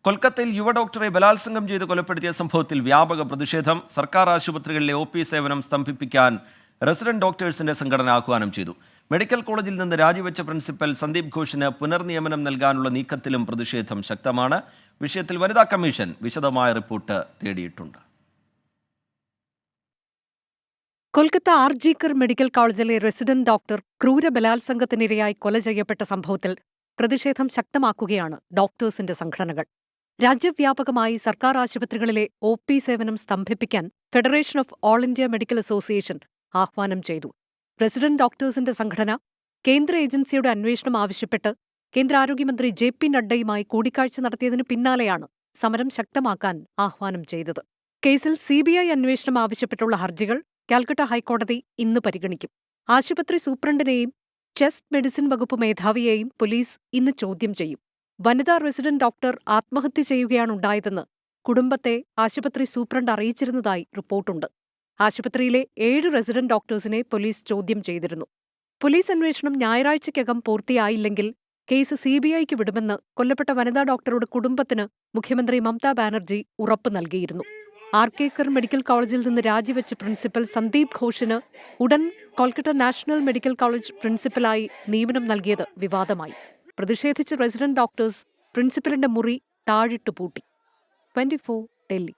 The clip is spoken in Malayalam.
കൊൽക്കത്തയിൽ യുവ ഡോക്ടറെ ബലാത്സംഗം ചെയ്ത് കൊലപ്പെടുത്തിയ സംഭവത്തിൽ വ്യാപക പ്രതിഷേധം. സർക്കാർ ആശുപത്രികളിലെ OP സേവനം സ്തംഭിപ്പിക്കാൻ റെസിഡന്റ് ഡോക്ടേഴ്സിന്റെ സംഘടന ആഹ്വാനം ചെയ്തു. മെഡിക്കൽ കോളേജിൽ നിന്ന് രാജിവെച്ച പ്രിൻസിപ്പൽ സന്ദീപ് ഘോഷിന് പുനർനിയമനം നൽകാനുള്ള നീക്കത്തിലും പ്രതിഷേധം ശക്തമാണ്. വിഷയത്തിൽ വനിതാ കമ്മീഷൻ വിശദമായ റിപ്പോർട്ട് തേടിയിട്ടുണ്ട്. കൊൽക്കത്ത ആർജിക്കർ മെഡിക്കൽ കോളേജിലെ റെസിഡന്റ് ഡോക്ടർ ക്രൂര ബലാത്സംഗത്തിനിരയായി കൊല ചെയ്യപ്പെട്ട സംഭവത്തിൽ പ്രതിഷേധം ശക്തമാക്കുകയാണ് ഡോക്ടേഴ്സിന്റെ സംഘടനകൾ. രാജ്യവ്യാപകമായി സർക്കാർ ആശുപത്രികളിലെ OP സേവനം സ്തംഭിപ്പിക്കാൻ federation of all India medical association ആഹ്വാനം ചെയ്തു. റെസിഡന്റ് ഡോക്ടേഴ്സിന്റെ സംഘടന കേന്ദ്ര ഏജൻസിയുടെ അന്വേഷണം ആവശ്യപ്പെട്ട് കേന്ദ്ര ആരോഗ്യമന്ത്രി JP നഡ്ഡയുമായി കൂടിക്കാഴ്ച നടത്തിയതിനു പിന്നാലെയാണ് സമരം ശക്തമാക്കാൻ ആഹ്വാനം ചെയ്തത്. കേസിൽ CBI അന്വേഷണം ആവശ്യപ്പെട്ടുള്ള ഹർജികൾ കാൽക്കട്ട ഹൈക്കോടതി ഇന്ന് പരിഗണിക്കും. ആശുപത്രി സൂപ്രണ്ടിനെയും ചെസ്റ്റ് മെഡിസിൻ വകുപ്പ് മേധാവിയെയും പോലീസ് ഇന്ന് ചോദ്യം ചെയ്യും. വനിതാ റെസിഡന്റ് ഡോക്ടർ ആത്മഹത്യ ചെയ്യുകയാണുണ്ടായതെന്ന് കുടുംബത്തെ ആശുപത്രി സൂപ്രണ്ട് അറിയിച്ചിരുന്നതായി റിപ്പോർട്ടുണ്ട്. ആശുപത്രിയിലെ 7 റെസിഡന്റ് ഡോക്ടേഴ്സിനെ പോലീസ് ചോദ്യം ചെയ്തിരുന്നു. പോലീസ് അന്വേഷണം ഞായറാഴ്ചയ്ക്കകം പൂർത്തിയായില്ലെങ്കിൽ കേസ് CBIക്ക് വിടുമെന്ന് കൊല്ലപ്പെട്ട വനിതാ ഡോക്ടറുടെ കുടുംബത്തിന് മുഖ്യമന്ത്രി മമതാ ബാനർജി ഉറപ്പ് നൽകിയിരുന്നു. ആർക്കേക്കർ മെഡിക്കൽ കോളേജിൽ നിന്ന് രാജിവെച്ച പ്രിൻസിപ്പൽ സന്ദീപ് ഘോഷിന് ഉടൻ കൊൽക്കത്ത നാഷണൽ മെഡിക്കൽ കോളേജ് പ്രിൻസിപ്പലായി നിയമനം നൽകിയത് വിവാദമായി. പ്രതിഷേധിച്ച് റെസിഡന്റ് ഡോക്ടേഴ്സ് പ്രിൻസിപ്പലിന്റെ മുറി താഴിട്ടു പൂട്ടി. 24 ഡൽഹി.